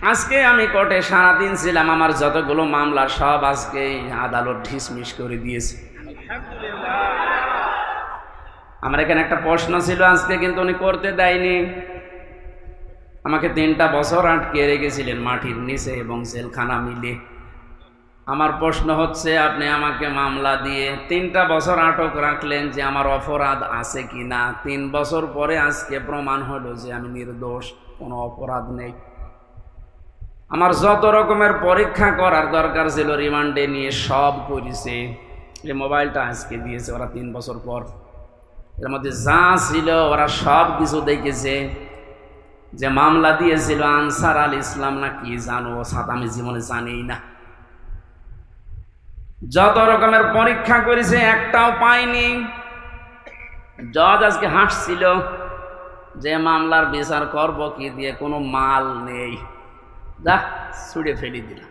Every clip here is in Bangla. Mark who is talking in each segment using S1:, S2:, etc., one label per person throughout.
S1: আজকে আমি কোর্টে সারাদিন ছিলাম, আমার যতগুলো মামলা সব আজকে আদালত ডিসমিস করে দিয়েছে। আমার এখানে একটা প্রশ্ন ছিল আজকে, কিন্তু উনি করতে দেয়নি। আমাকে 3টা বছর আটকে রেখেছিলেন মাটির নিচে এবং জেলখানা মিলে। আমার প্রশ্ন হচ্ছে, আপনি আমাকে মামলা দিয়ে 3টা বছর আটক রাখলেন, যে আমার অপরাধ আছে কি না। 3 বছর পরে আজকে প্রমাণ হলো যে আমি নির্দোষ, কোনো অপরাধ নেই। আমার যত রকমের পরীক্ষা করার দরকার ছিল রিমান্ডে নিয়ে সব করেছে। এই মোবাইলটা আজকে দিয়েছে ওরা 3 বছর পর। এর মধ্যে যা ছিল ওরা সব কিছু দেখেছে। যে মামলা দিয়েছিল আনসার আল ইসলাম না কি জানো, সাথে আমি জীবনে জানি না। যত রকমের পরীক্ষা করেছে একটাও পাইনি। জজ আজকে হাসছিল যে মামলার বিচার করব কি দিয়ে, কোনো মাল নেই, যা ছুড়ে ফেলে দিলাম।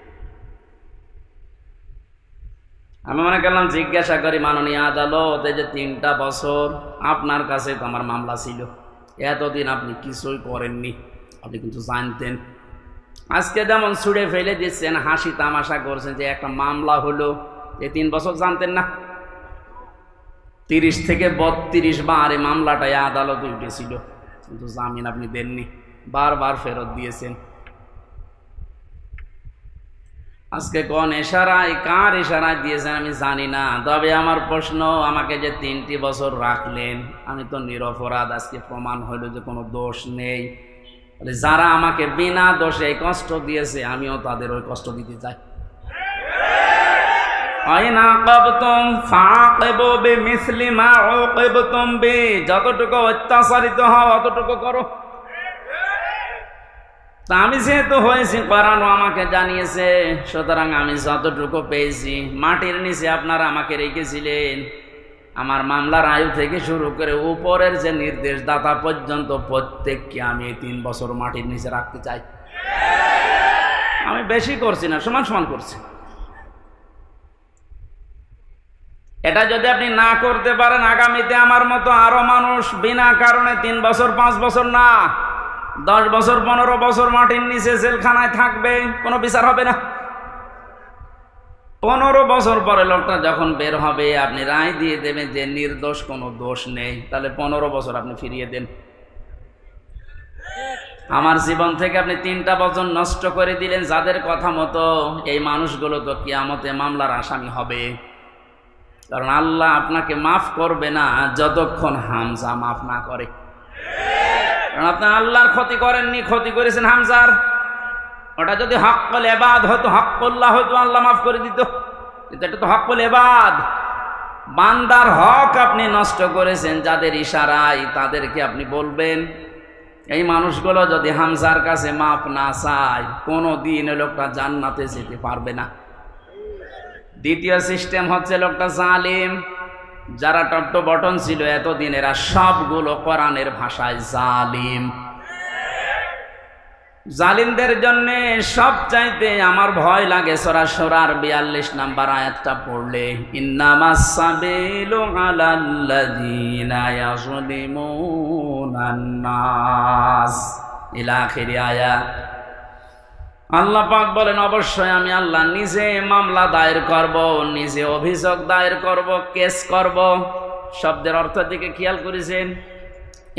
S1: আমি মনে করলাম জিজ্ঞাসা করি, মাননীয় আদালত, এই যে 3টা বছর আপনার কাছে তো আমার মামলা ছিল, এতদিন আপনি কিছুই করেননি, আপনি কিন্তু জানতেন। আজকে যেমন ছুড়ে ফেলে দিচ্ছেন, হাসি তামাশা করছেন যে একটা মামলা হলো, এই 3 বছর জানতেন না। 30 থেকে 32 বার এই মামলাটাই আদালতে উঠেছিল, কিন্তু জামিন আপনি দেননি, বারবার ফেরত দিয়েছেন। আজকে কোন ইশারায়, কার ইশারায় দিয়েছেন আমি জানি না। তবে আমার প্রশ্ন, আমাকে যে 3টি বছর রাখলেন, আমি তো নিরপরাধ, আজকে প্রমাণ হলো যে কোনো দোষ নেই। যারা আমাকে বিনা দোষে কষ্ট দিয়েছে, আমিও তাদের ওই কষ্ট দিতে চাই। যতটুকু অত্যাচারিত হও অতটুকু করো। তা আমি যেহেতু হয়েছি, করানো আমাকে জানিয়েছে, সুতরাং আমি যতটুকু পেয়েছি। মাটির নিচে আপনারা আমাকে রেখেছিলেন, আমার মামলার আয়ু থেকে শুরু করে উপরের যে নির্দেশদাতা পর্যন্ত প্রত্যেককে আমি এই 3 বছর মাটির নিচে রাখতে চাই। আমি বেশি করছি না, সমান সমান করছি। এটা যদি আপনি না করতে পারেন, আগামীতে আমার মতো আরো মানুষ বিনা কারণে 3 বছর 5 বছর না 10 বছর 15 বছর মাটির নিচে জেলখানায় থাকবে, কোনো বিচার হবে না। 15 বছর পরে লোকটা যখন বের হবে, আপনি রায় দিয়ে দেবেন যে নির্দোষ, কোনো দোষ নেই, তাহলে 15 বছর আপনি ফিরিয়ে দেন। আমার জীবন থেকে আপনি 3টা বছর নষ্ট করে দিলেন যাদের কথা মতো। এই মানুষগুলো তো কিয়ামতে মামলার আসামি হবে, কারণ আল্লাহ আপনাকে মাফ করবে না যতক্ষণ হামজা মাফ না করে। কারণ আপনি আল্লাহর ক্ষতি করেননি, ক্ষতি করেছেন হামজার। ওটা যদি হক্কুল ইবাদ হতো, হক্কুল্লাহ হতো, আল্লাহ মাফ করে দিত। কিন্তু এটা তো হক্কুল ইবাদ, বান্দার হক আপনি নষ্ট করেছেন যাদের ইশারায়, তাদেরকে আপনি বলবেন। এই মানুষগুলো যদি হামজার কাছে মাফ না চায়, কোনো দিন লোকটা জান্নাতে যেতে পারবে না। দ্বিতীয় সিস্টেম হচ্ছে লোকটা জালিম। যারা টপ বটন ছিল এতদিন, এরা সবগুলো কোরআনের ভাষায় জালিম। জালিমদের জন্য সবচাইতে আমার ভয় লাগে সূরা শুরার 42 নম্বর আয়াতটা পড়লে, ইন্নামাস সাবিলু আলাল্লাযীনা ইয়াযলিমুনান নাস ইলা আখির আয়াত। আল্লাহ পাক বলেন, অবশ্যই আমি আল্লাহ নিজে মামলা দায়ের করব, নিজে অভিযোগ দায়ের করব, কেস করব। শব্দের অর্থ দিকে খেয়াল করেছেন,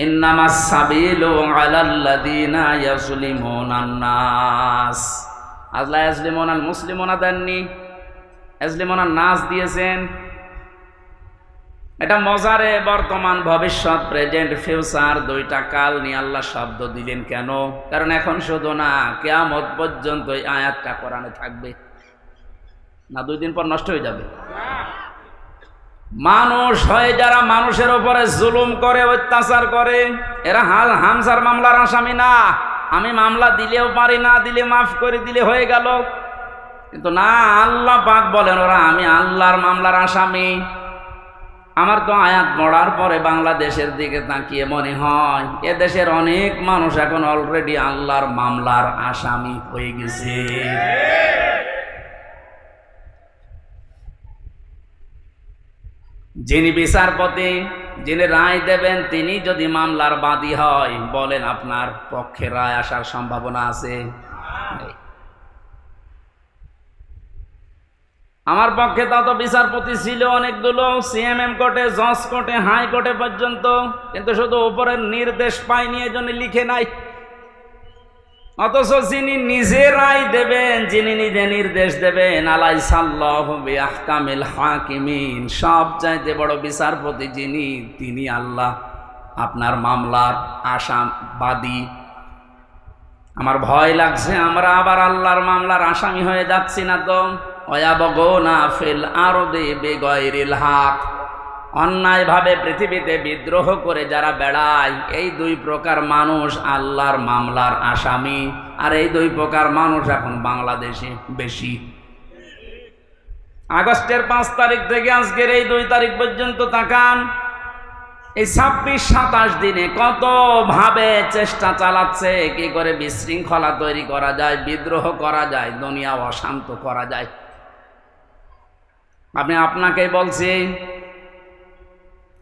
S1: ইন্নামাস সাবিলু আলাল্লাযীনা ইয়াযলিমুনান নাস। আল্লাহ ইয়াযলিমুনাল মুসলিমুনা দেননি, ইয়াযলিমুনান নাস দিয়েছেন। এটা মজারে, বর্তমান ভবিষ্যৎ, প্রেজেন্ট ফিউচার 2টা কাল নিয়ে আল্লাহ শব্দ দিলেন কেন? কারণ এখন শুধু না, কিয়ামত পর্যন্ত এই আয়াতটা কোরআনে থাকবে না, 2 দিন পর নষ্ট হয়ে যাবে। মানুষ হয়ে যারা মানুষের উপরে জুলুম করে, অত্যাচার করে, এরা হামজার মামলার আসামি না। আমি মামলা দিলেও পারি, না দিলে মাফ করে দিলে হয়ে গেল। কিন্তু না, আল্লাহ পাক বলেন ওরা আমি আল্লাহর মামলার আসামি। আমার তো আয়াত পড়ার পরে বাংলাদেশের দিকে তাকিয়ে মনে হয় এদেশের অনেক মানুষ এখন অলরেডি আল্লাহর মামলার আসামি হয়ে গেছে। যিনি বিচারপতি, যিনি রায় দেবেন, তিনি যদি মামলার বাদী হয়, বলেন আপনার পক্ষে রায় আসার সম্ভাবনা আছে? আমার পক্ষে তত বিচারপতি ছিল অনেকগুলো, সিএমএম কোর্টে, জজ কোর্টে, হাইকোর্টে পর্যন্ত, কিন্তু শুধু উপরের নির্দেশ পাইনি, এজন্য লিখে নাই। অথচ যিনি নিজে রায় দেবেন, যিনি নিজে নির্দেশ দেবেন, আলাইসাল্লাহু বিআহকামিল হাকিমিন, সবচাইতে বড় বিচারপতি যিনি, তিনি আল্লাহ। আপনার মামলার আসামবাদী। আমার ভয় লাগছে আমরা আবার আল্লাহর মামলার আসামি হয়ে যাচ্ছি না তো। ওয়ায়াবগুনা ফিল আরদি বিগাইরিল হক, অন্যায়ভাবে পৃথিবীতে বিদ্রোহ করে যারা বেড়ায়, এই দুই প্রকার মানুষ আল্লাহর মামলার আসামি। আর এই দুই প্রকার মানুষ এখন বাংলাদেশে বেশি। আগস্টের 5 তারিখ থেকে আজকের এই 2 তারিখ পর্যন্ত তাকান, এই 26-27 দিনে কত ভাবে চেষ্টা চালাচ্ছে কি করে বিশৃঙ্খলা তৈরি করা যায়, বিদ্রোহ করা যায়, দুনিয়া অশান্ত করা যায়। আপনাকেই বলছি,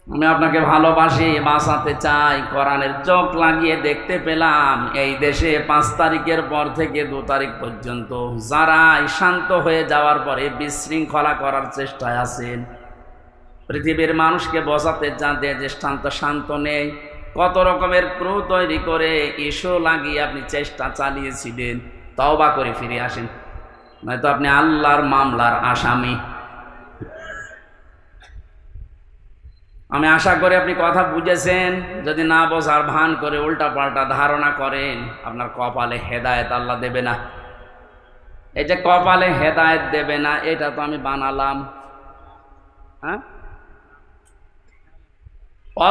S1: আমি আপনাকে ভালোবাসি, বাঁচাতে চাই। কোরআনের চোখ লাগিয়ে দেখতে পেলাম এই দেশে 5 তারিখের পর থেকে 2 তারিখ পর্যন্ত যারা শান্ত হয়ে যাওয়ার পরে বিশৃঙ্খলা করার চেষ্টায় আছেন, পৃথিবীর মানুষকে বোঝাতে চাঁদে যে শান্ত নেই, কত রকমের ক্রু তৈরি করে ইস্যু লাগিয়ে আপনি চেষ্টা চালিয়েছিলেন। তওবা করে ফিরে আসেন, নয়তো আপনি আল্লাহর মামলার আসামি। আমি আশা করি আপনি কথা বুঝেছেন। যদি না বোঝার ভান করে উল্টা পাল্টা ধারণা করেন, আপনার কপালে হেদায়েত আল্লাহ দেবে না। এই যে কপালে হেদায়েত দেবে না, এটা তো আমি বানালাম। হ্যাঁ,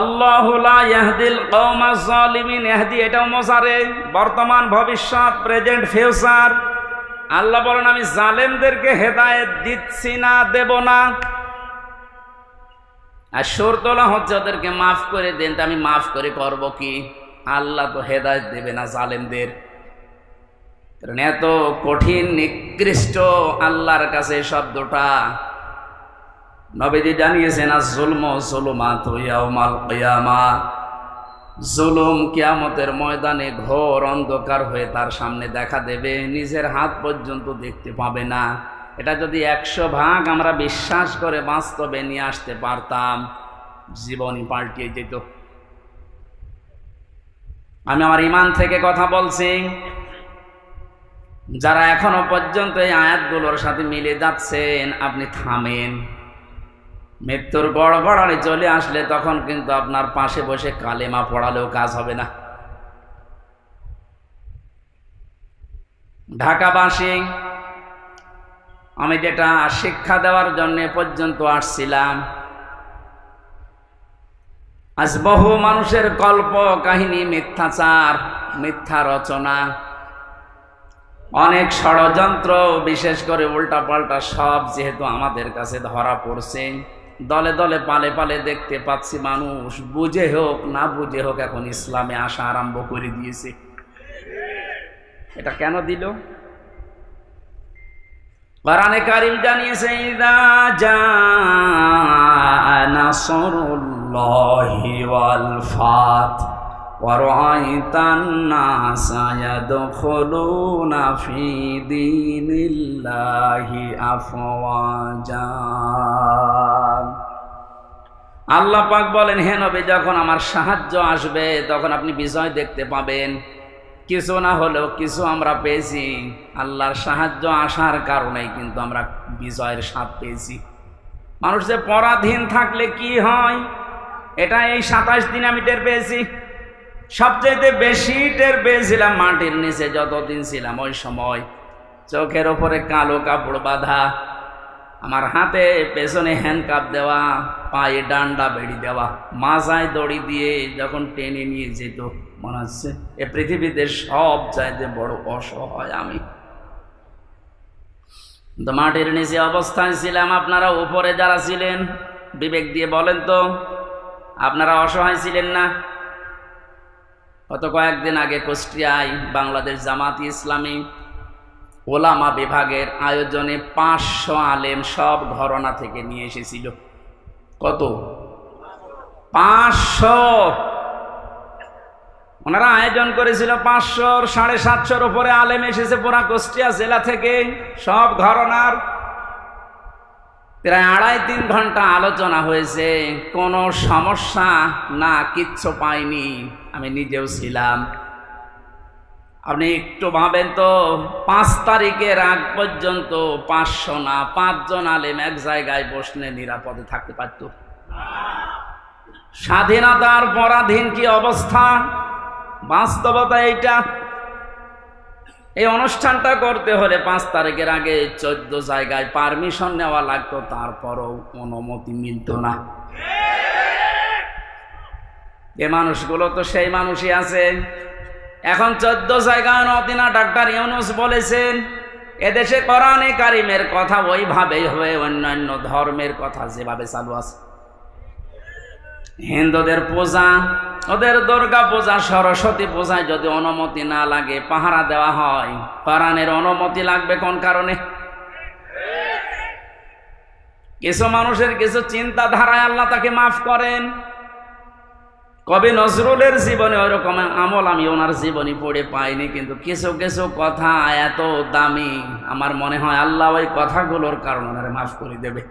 S1: আল্লাহু লা ইয়াহদিল কওমাজ জালিমিন, ইহদি এটাও মোসারে, বর্তমান, ভবিষ্যৎ, প্রেজেন্ট, ফিউচার। আল্লাহ বলেন আমি জালেমদেরকে হেদায়েত দিচ্ছি না, দেব না। আর সুর তোলা হচ্ছে ওদেরকে মাফ করে দেন। তা আমি মাফ করে করব কি? আল্লাহ তো হেদায়েত দেবে না জালেমদের। কারণ এত কঠিন নিকৃষ্ট আল্লাহর কাছে শব্দটা। নবীজি জানিয়েছেন আয-যুলমু যুলুমাতু ইয়াউমাল কিয়ামা, জুলুম কিয়ামতের ময়দানে ঘোর অন্ধকার হয়ে তার সামনে দেখা দেবে, নিজের হাত পর্যন্ত দেখতে পাবে না। এটা যদি 100 ভাগ আমরা বিশ্বাস করে বাস্তবে নিয়ে আসতে পারতাম, জীবনই পাল্টিয়ে যেত। আমি আমার ঈমান থেকে কথা বলছি। যারা এখনো পর্যন্ত এই আয়াতগুলোর সাথে মিলে যাচ্ছেন, আপনি থামেন। মৃত্যুর গড়গড়ানি চলে আসলে তখন কিন্তু আপনার পাশে বসে কালেমা পড়ালেও কাজ হবে না। ঢাকাবাসী, আমি যেটা শিক্ষা দেওয়ার জন্য পর্যন্ত আসছিলাম, আজ বহু মানুষের কল্প কাহিনী, মিথ্যাচার, মিথ্যা রচনা, অনেক ষড়যন্ত্র, বিশেষ করে উল্টাপাল্টা সব যেহেতু আমাদের কাছে ধরা পড়ছে, দলে দলে পালে পালে দেখতে পাচ্ছি মানুষ বুঝে হোক না বুঝে হোক এখন ইসলামে আসা আরম্ভ করে দিয়েছে। এটা কেন দিল? কোরআনে কারীম জানিয়েছে ইযা জাআ নাসরুল্লাহি ওয়াল ফাত ওয়া রাআইতান নাসা ইয়াদখুলুনা ফি দীনিল্লাহি আফওয়াজা। আল্লাহ পাক বলেন, হে নবী, যখন আমার সাহায্য আসবে তখন আপনি বিজয় দেখতে পাবেন। কিছু না হলেও কিছু আমরা পেয়েছি। আল্লাহর সাহায্য আসার কারণেই কিন্তু আমরা বিজয়ের স্বাদ পেয়েছি। মানুষ যে পরাধীন থাকলে কি হয়, এটা এই 27 দিন আমি টের পেয়েছি। সবচেয়ে বেশি টের পেয়েছিলাম মাটির নিচে যতদিন ছিলাম। ওই সময় চোখের ওপরে কালো কাপড় বাঁধা, আমার হাতে পেছনে হ্যান্ডকাপ দেওয়া, পায়ে ডান্ডা বেড়ি দেওয়া, মাজায় দড়ি দিয়ে যখন টেনে নিয়ে যেত, মনে হচ্ছে এ পৃথিবীতে সব চাইতে বড় অসহায় আমি। তো মাটির নিচে অবস্থায় ছিলাম। আপনারা উপরে যারা ছিলেন, বিবেক দিয়ে বলেন তো, আপনারা অসহায় ছিলেন না? গত কয়েকদিন আগে কুষ্টিয়ায় বাংলাদেশ জামাত ইসলামী ওলামা বিভাগের আয়োজনে 500 আলেম সব ঘরানা থেকে নিয়ে এসেছিল। কত? 500। ওনারা আয়োজন করেছিল 500 750 উপরে আলেম এসেছে পুরা কুষ্টিয়া জেলা থেকে, সব ঘরানার। প্রায় 2.5-3 ঘন্টা আলোচনা হয়েছে, কোনো সমস্যা না, কিচ্ছু পাইনি। আমি নিজেও ছিলাম। আপনি একটু ভাবেন তো, 5 তারিখের আগ পর্যন্ত 500 না 5 জন আলেম এক জায়গায় বসলে নিরাপদে থাকতে পারত? স্বাধীনতার পরাধীন কি অবস্থা, বাস্তবতা এইটা। এই অনুষ্ঠানটা করতে হলে 5 তারিখের আগে 14 জায়গায় পারমিশন নেওয়া লাগতো, তারপরও অনুমতি মিলত না। এ মানুষগুলো তো সেই মানুষই আছে। এখন 14 জায়গায় অনুমতি না। ডাক্তার ইউনূস বলেছেন এদেশে কোরআনে কারিমের কথা ওইভাবেই হবে, অন্যান্য ধর্মের কথা যেভাবে চালু আছে। হিন্দুদের পূজা, ওদের দুর্গা পূজা, সরস্বতী পূজায় যদি অনুমতি না লাগে, পাহারা দেওয়া হয়, কোরআনের অনুমতি লাগবে কোন কারণে? কিছু মানুষের কিছু চিন্তাধারায় আল্লাহ তাকে মাফ করেন। কবি নজরুলের জীবনে ওইরকম আমল আমি ওনার জীবনী পড়ে পাইনি, কিন্তু কিছু কিছু কথা এত দামি, আমার মনে হয় আল্লাহ ওই কথাগুলোর কারণে ওনারে মাফ করে দেবে।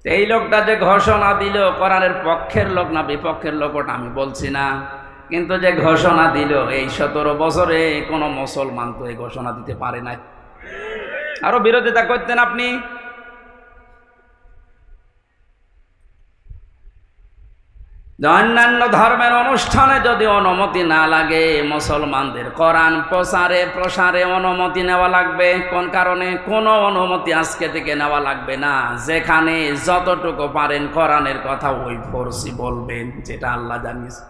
S1: এই লোকটা যে ঘোষণা দিল, কোরআনের পক্ষের লোক না বিপক্ষের লোক ওটা আমি বলছি না, কিন্তু যে ঘোষণা দিল, এই 17 বছরে কোনো মুসলমান তো এই ঘোষণা দিতে পারে নাই। আরো বিরোধিতা করতেন আপনি। অন্যান্য ধর্মের অনুষ্ঠানে যদি অনুমতি না লাগে, মুসলমানদের কোরআন প্রচারে প্রসারে অনুমতি নেওয়া লাগবে। কোন কারণে? কোনো অনুমতি আজকে থেকে নেওয়া লাগবে না। যেখানে যতটুকু পারেন কোরআনের কথা ওই ফোর্সি বলবেন, যেটা আল্লাহ জানিয়েছে।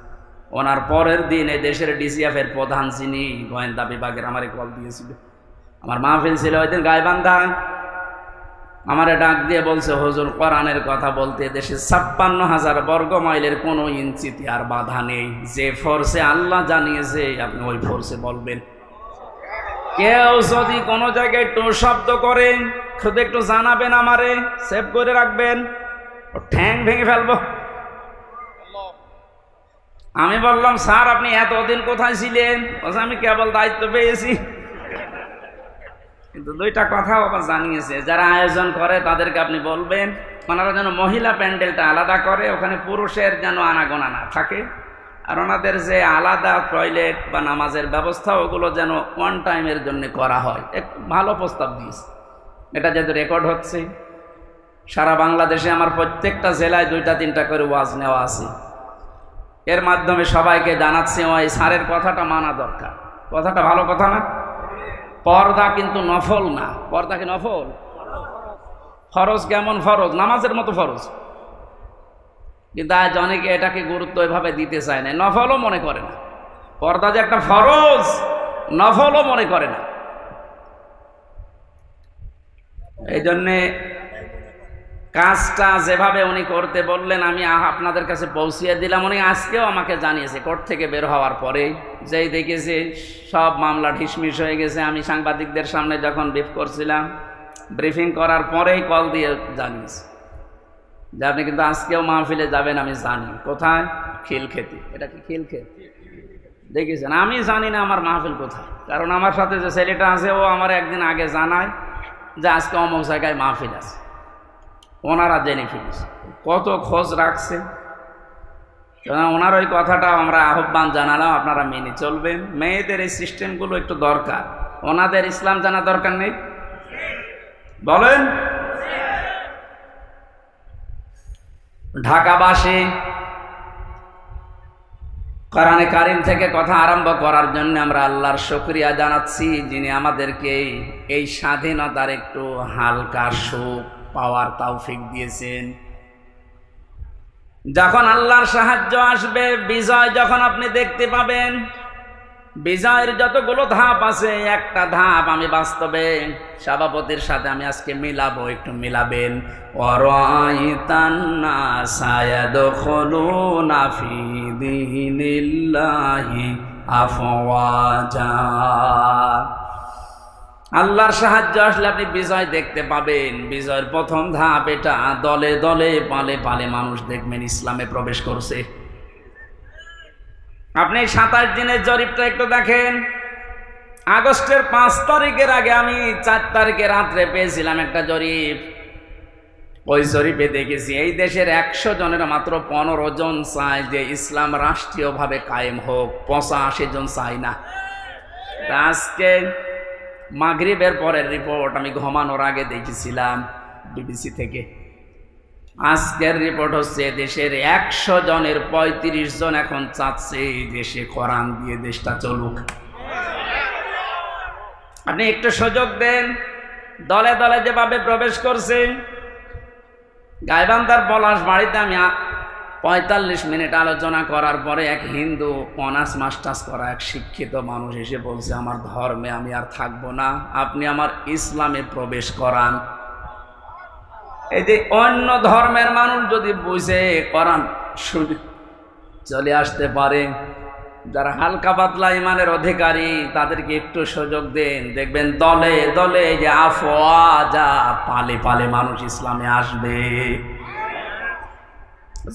S1: ওনার পরের দিন এই দেশের ডিসিএফ এর প্রধান যিনি গোয়েন্দা বিভাগের আমারে কল দিয়েছিল, আমার মাহফিল ছিল ওই দিন গাইবান্ধা, আমারে ডাক দিয়ে বলছে, হুজুর কোরআনের কথা বলতে দেশে 56,000 বর্গ মাইলের কোনো ইঞ্চিতে আর বাধা নেই। যে ফোর্সে আল্লাহ জানিয়েছে আপনি ওই ফোর্সে বলবেন। কেউ যদি কোনো জায়গায় একটু শব্দ করে শুধু একটু জানাবেন, আমারে সেভ করে রাখবেন, ও ঠ্যাং ভেঙে ফেলবো। আমি বললাম, স্যার আপনি এতদিন কোথায় ছিলেন? আমি কেবল দায়িত্ব পেয়েছি। কিন্তু 2টা কথাও আবার জানিয়েছে, যারা আয়োজন করে তাদেরকে আপনি বলবেন ওনারা যেন মহিলা প্যান্ডেলটা আলাদা করে, ওখানে পুরুষের যেন আনাগোনা না থাকে, আর ওনাদের যে আলাদা টয়লেট বা নামাজের ব্যবস্থা ওগুলো যেন ওয়ান টাইমের জন্য করা হয়। এক ভালো প্রস্তাব দিয়েছে। এটা যেহেতু রেকর্ড হচ্ছে, সারা বাংলাদেশে আমার প্রত্যেকটা জেলায় 2টা-3টা করে ওয়াজ নেওয়া আছে। এর মাধ্যমে সবাইকে জানাচ্ছি ওই স্যারের কথাটা মানা দরকার। কথাটা ভালো কথা না? পর্দা কিন্তু নফল না। পর্দা কি নফল? ফরজ। কেমন ফরজ? নামাজের মতো ফরজ। কিন্তু আজ অনেকে এটাকে গুরুত্ব এভাবে দিতে চায় না, নফলও মনে করে না। পর্দা যে একটা ফরজ, নফলও মনে করে না। এই জন্যে কাজটা যেভাবে উনি করতে বললেন আমি আপনাদের কাছে পৌঁছিয়ে দিলাম। উনি আজকেও আমাকে জানিয়েছে কোর্ট থেকে বের হওয়ার পরে, যেই দেখেছে সব মামলা ঢিসমিস হয়ে গেছে। আমি সাংবাদিকদের সামনে যখন ব্রিফিং করার পরেই কল দিয়ে জানিয়েছে যে আপনি কিন্তু আজকেও মাহফিলে যাবেন। আমি জানি কোথায়, খিলক্ষেতি। এটা কি খিলক্ষেত? দেখেছেন, আমি জানি না আমার মাহফিল কোথায়, কারণ আমার সাথে যে ছেলেটা আছে ও আমার একদিন আগে জানায় যে আজকে অমুক জায়গায় মাহফিল আছে। ওনারা জেনে ফেলেছে, কত খোঁজ রাখছে। ওনার ওই কথাটা আমরা আহ্বান জানালাম, আপনারা মেনে চলবেন। মেয়েদের এই সিস্টেমগুলো একটু দরকার। ওনাদের ইসলাম জানা দরকার নেই? বলেন। ঢাকাবাসী কোরআনে কারিম থেকে কথা আরম্ভ করার জন্য আমরা আল্লাহর শুকরিয়া জানাচ্ছি, যিনি আমাদেরকে এই স্বাধীনতার একটু হালকা সুখ পাওয়ার তৌফিক দিয়েছেন। যখন আল্লাহর সাহায্য আসবে, বিজয় যখন আপনি দেখতে পাবেন, বিজয়ের যতগুলো ধাপ আছে, একটা ধাপ আমি বাস্তবে সভাপতির সাথে আমি আজকে মিলাবো, একটু মিলাবেন। ওয়ারাইতান নাসা ইয়াদখুলুনা ফি দীনিল্লাহি আফওয়াজা। আল্লাহর সাহায্য আসলে আপনি বিজয় দেখতে পাবেন। বিজয়ের প্রথম ধাপ এটা, দলে দলে পালে পালে মানুষ দেখবেন ইসলামে প্রবেশ করছে। আপনি 27 দিনের জরিপটা একটু দেখেন। আগস্টের 5 তারিখের আগে আমি 4 তারিখে রাত্রে পেয়েছিলাম একটা জরিপ। ওই জরিপে দেখেছি এই দেশের 100 জনের মাত্র 15 জন চায় যে ইসলাম রাষ্ট্রীয়ভাবে কায়েম হোক, 85 জন চায় না। আজকে মাগরিবের পরের রিপোর্ট আমি ঘুমানোর আগে দেখেছিলাম বিবিসি থেকে। আজকের রিপোর্ট হচ্ছে দেশের 100 জনের 35 জন এখন চাচ্ছে দেশে কোরআন দিয়ে দেশটা চলুক। আপনি একটু সুযোগ দেন। দলে দলে যেভাবে প্রবেশ করছে, গাইবান্ধার পলাশ বাড়িতে আমি 45 মিনিট আলোচনা করার পরে এক হিন্দু অনার্স মাস্টার্স করা এক শিক্ষিত মানুষ এসে বলছে, আমার ধর্মে আমি আর থাকবো না, আপনি আমার ইসলামে প্রবেশ করান। এই যে অন্য ধর্মের মানুষ যদি বুঝে কোরআন শুনে চলে আসতে পারে, যারা হালকা পাতলা ইমানের অধিকারী তাদেরকে একটু সুযোগ দেন, দেখবেন দলে দলে যে আফওয়াজা পালে পালে মানুষ ইসলামে আসবে।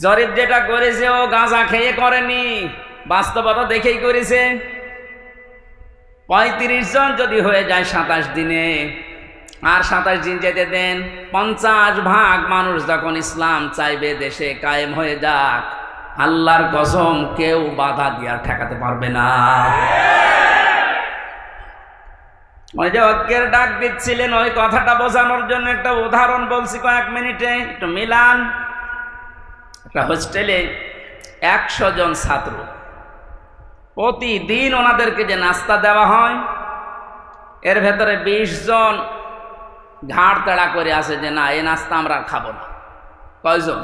S1: জরিপ যেটা করেছে ও গাঁজা খেয়ে করেনি, বাস্তবতা দেখেই করেছে। 35 জন যদি হয়ে যায় 27 দিনে, আর 27 দিন যেতে দেন, 50% মানুষ যখন ইসলাম চাইবে দেশে কায়েম হয়ে যাক, আল্লাহর কসম কেউ বাধা দিয়ে ঠেকাতে পারবে না। ওই যে ঐক্যের ডাক দিচ্ছিলেন, ওই কথাটা বোঝানোর জন্য একটা উদাহরণ বলছি কয়েক মিনিটে, একটু মিলান। একটা হোস্টেলে 100 জন ছাত্র, প্রতিদিন ওনাদেরকে যে নাস্তা দেওয়া হয়, এর ভেতরে 20 জন ঘাড় তাড়া করে আসে যে না, এই নাস্তা আমরা খাবো না। কয়জন?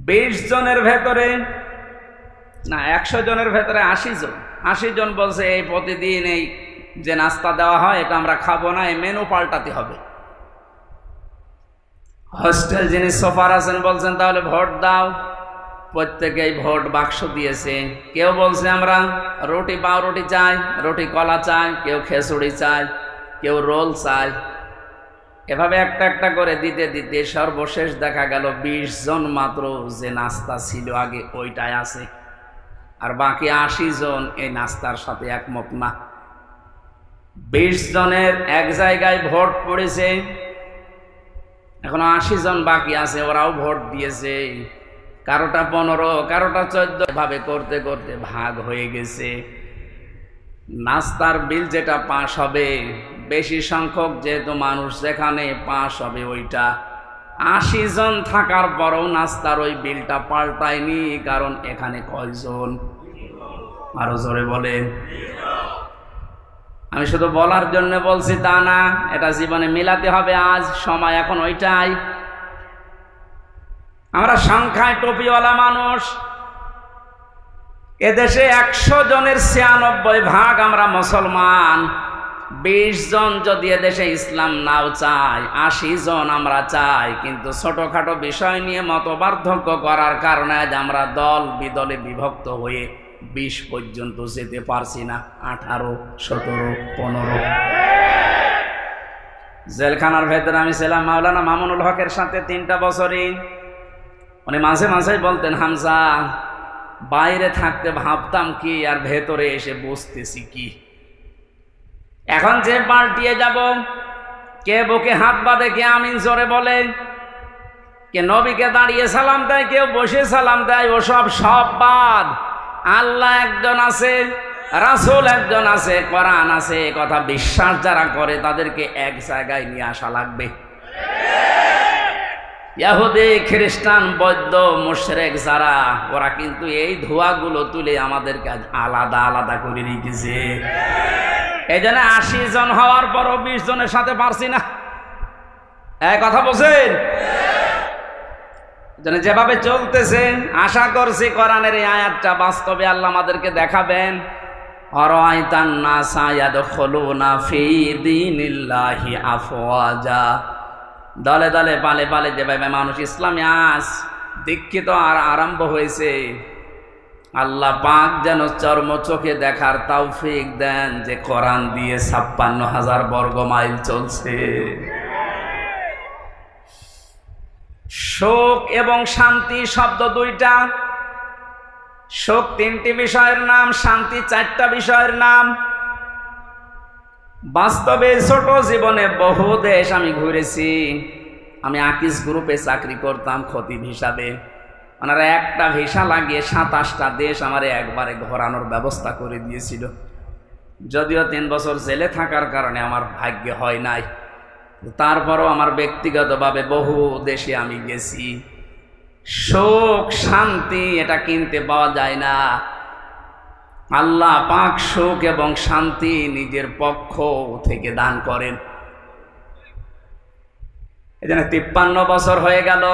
S1: 20 জনের ভেতরে না, 100 জনের ভেতরে 80 জন। 80 জন বলছে এই প্রতিদিন এই যে নাস্তা দেওয়া হয় এটা আমরা খাবো না, এই মেনু পাল্টাতে হবে। হোস্টেল যিনি সোফার আছেন বলছেন তাহলে ভোট দাও। প্রত্যেকেই ভোট বাক্স দিয়েছে। কেউ বলছে আমরা রুটি পাউরুটি চাই, রুটি কলা চাই, কেউ খেসুড়ি চাই, কেউ রোল চাই। এভাবে একটা একটা করে দিতে দিতে সর্বশেষ দেখা গেল 20 জন মাত্র যে নাস্তা ছিল আগে ওইটাই আছে, আর বাকি 80 জন এই নাস্তার সাথে একমত না। 20 জনের এক জায়গায় ভোট পড়েছে, এখন 80 জন বাকি আছে, ওরাও ভোট দিয়েছে। কারোটা 15, কারোটা 14, এভাবে করতে করতে ভাগ হয়ে গেছে। নাস্তার বিল যেটা পাস হবে, বেশি সংখ্যক যেহেতু মানুষ যেখানে পাস হবে ওইটা, 80 জন থাকার পরও নাস্তার ওই বিলটা পাল্টায়নি। কারণ এখানে কয়জন? আরো জোরে বলেন। আমি শুধু বলার জন্য বলছি তা না, এটা জীবনে মিলাতে হবে। আজ সময় এখন ওইটাই। আমরা সংখ্যায় টুপিওয়ালা মানুষ। এদেশে 100 জনের 96% আমরা মুসলমান। 20 জন যদি এদেশে ইসলাম নাও চাই, 80 জন আমরা চাই, কিন্তু ছোটখাটো বিষয় নিয়ে মতপার্থক্য করার কারণে আজ আমরা দল বিদলে বিভক্ত হয়ে 20 পর্যন্ত যেতে পারছি না। 18, 17, 15। জেলখানার ভেতরে আমি ছিলাম মাওলানা মামুনুল হকের সাথে 3টা বছরই। উনি মাঝে মাঝে বলতেন, হামজা বাইরে থাকতে ভাবতাম কি আর ভেতরে এসে বসতেছি কি। এখন যে পাল্টিয়ে যাব, কে বুকে হাত বাঁধে, কে আমিন জোরে বলে, কে নবীকে দাঁড়িয়ে সালাম দেয়, কেউ বসে সালাম দেয়, ওসব সব বাদ। আল্লাহ একজন আছে, রাসূল একজন আছে, কোরআন আছে, কথা বিশ্বাস যারা করে তাদেরকে এক জায়গায় নিয়ে আসা লাগবে। ইহুদি, খ্রিস্টান, বৌদ্ধ, মুশরিক যারা, ওরা কিন্তু এই ধোঁয়াগুলো তুলে আমাদেরকে আলাদা আলাদা করে রেখেছে। এই জন্য 80 জন হওয়ার পরও 20 জনের সাথে পারছি না। এই কথা বলছেন? যেভাবে চলতেছে, আশা করছি কোরআনের এই আয়াতটা বাস্তবে আল্লাহ আমাদেরকে দেখাবেন। আরাআইতান নাসা ইয়াদখুলুনা ফি দীনিল্লাহি আফওয়াজা। দলে দলে পালে পালে যেভাবে মানুষ ইসলামে আজ দীক্ষিত আর আরম্ভ হয়েছে, আল্লাহ পাক যেন চর্ম চোখে দেখার তৌফিক দেন যে কোরআন দিয়ে 56,000 বর্গ মাইল চলছে। সুখ এবং শান্তি শব্দ দুইটা। সুখ 3টি বিষয়ের নাম, শান্তি 4টা বিষয়ের নাম। বাস্তবে ছোট জীবনে বহু দেশ আমি ঘুরেছি। আমি আকিস গ্রুপে চাকরি করতাম খতিব হিসাবে। ওনারা একটা ভিসা লাগিয়ে 27টা দেশ আমারে একবারে ঘোরানোর ব্যবস্থা করে দিয়েছিল। যদিও 3 বছর জেলে থাকার কারণে আমার ভাগ্য হয় নাই, তারপরও আমার ব্যক্তিগতভাবে বহু দেশে আমি গেছি। সুখ শান্তি এটা কিনতে পাওয়া যায় না। আল্লাহ পাক সুখ এবং শান্তি নিজের পক্ষ থেকে দান করেন। এজন্য 53 বছর হয়ে গেল,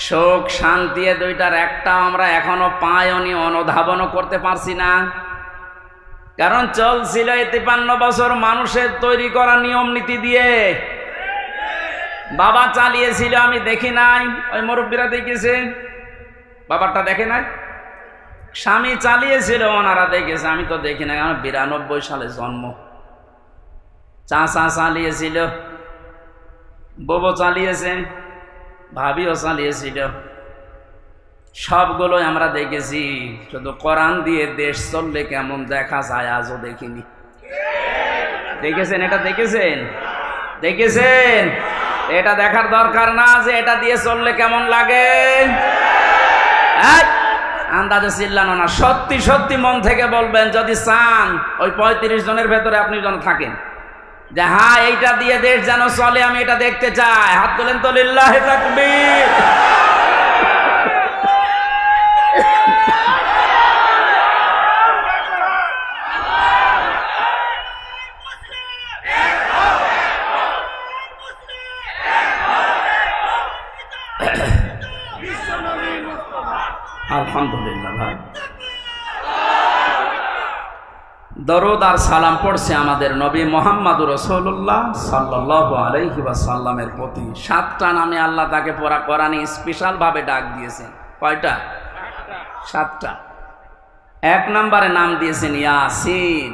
S1: সুখ শান্তি এ দুইটার একটা আমরা এখনো পাইনি, অনুধাবনও করতে পারছি না। কারণ চলছিল এই 53 বছর মানুষের তৈরি করা নিয়ম নীতি দিয়ে। বাবা চালিয়েছিল, আমি দেখি নাই, ওই মুরব্বীরা দেখেছে। বাবারটা দেখে নাই, স্বামী চালিয়েছিল, ওনারা দেখেছে, আমি তো দেখি নাই। আমার 92 সালে জন্ম। চাচা চালিয়েছিল, বউ চালিয়েছে, ভাবিও চালিয়েছিল, সবগুলোই আমরা দেখেছি। শুধু কোরআন দিয়ে দেশ চললে কেমন দেখা যায় আজও দেখিনি। দেখেছেন? এটা দেখেছেন? দেখেছেন? এটা দেখার দরকার না যে এটা দিয়ে চললে কেমন লাগে। আন্দাজে চিল্লানো না, সত্যি সত্যি মন থেকে বলবেন। যদি চান ওই 35 জনের ভেতরে আপনি যেন থাকেন যে হ্যাঁ এইটা দিয়ে দেশ যেন চলে, আমি এটা দেখতে চাই, হাত তোলেন তো, লিল্লাহি তাকবীর। আলহামদুলিল্লাহ ভাই, দরুদ আর সালাম পড়ছে আমাদের নবী মুহাম্মদুর রাসূলুল্লাহ সাল্লাল্লাহু আলাইহি ওয়াসাল্লামের প্রতি। 7টা নামে আল্লাহ তাকে কোরআনে স্পেশাল ভাবে ডাক দিয়েছেন। কয়টা? 7টা। 1 নম্বরে নাম দিয়েছেন ইয়াসিন।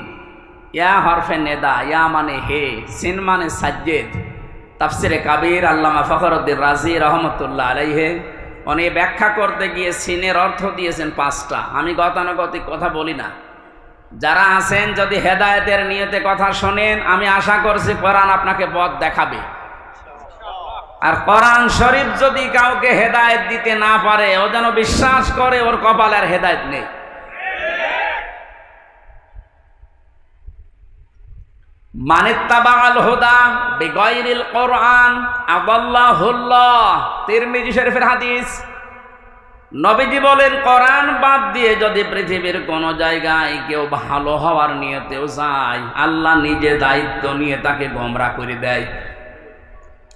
S1: ইয়া হরফে নেদা, ইয়া মানে হে, সিন মানে সাজ্জেদ। তাফসিরে কাবীর আল্লামা ফখরুদ্দীন রাজি রহমতুল্লাহ আলাইহি উনি ব্যাখ্যা করতে গিয়ে সিনের অর্থ দিয়েছেন 5টা। আমি গতানুগতিক কথা বলি না। যারা আছেন যদি হেদায়েতের নিয়তে কথা শোনেন, আমি আশা করছি কোরআন আপনাকে পথ দেখাবে। আর কোরআন শরীফ যদি কাউকে হেদায়েত দিতে না পারে, ও যেন বিশ্বাস করে ওর কপালে আর হেদায়েত নেই। মানিত্তাবাআল হুদা বিগাইরিল কোরআন আদাল্লাহুল্লাহ। তিরমিজি শরীফের হাদিস। নবীজি বলেন, কোরআন বাদ দিয়ে যদি পৃথিবীর কোন জায়গায় কেউ ভালো হওয়ার নিয়তেও যায়, আল্লাহ নিজে দায়িত্ব নিয়ে তাকে গোমরা করে দেয়।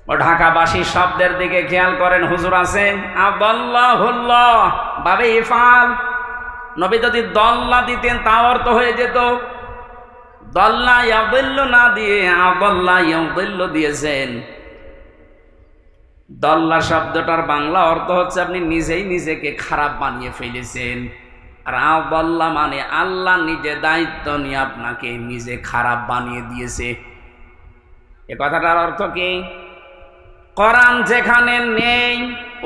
S1: ও ঢাকাবাসী শব্দের দিকে খেয়াল করেন, হুজুর আছে আদাল্লাহুল্লাহ বাবে ইফাল। নবী যদি দল্লা দিতেন তাও অর্থ হয়ে যেত। দল্লা ইয়াদিল্লু না দিয়ে আদাল্লা ইয়াদিল্লু দিয়েছেন। দল্লা শব্দটার বাংলা অর্থ হচ্ছে আপনি নিজেই নিজেকে খারাপ বানিয়ে ফেলেছেন। আর আদাল্লা মানে আল্লাহ নিজে দায়িত্ব নিয়ে আপনাকে নিজে খারাপ বানিয়ে দিয়েছে। এ কথাটার অর্থ কি? কোরআন যেখানে নেই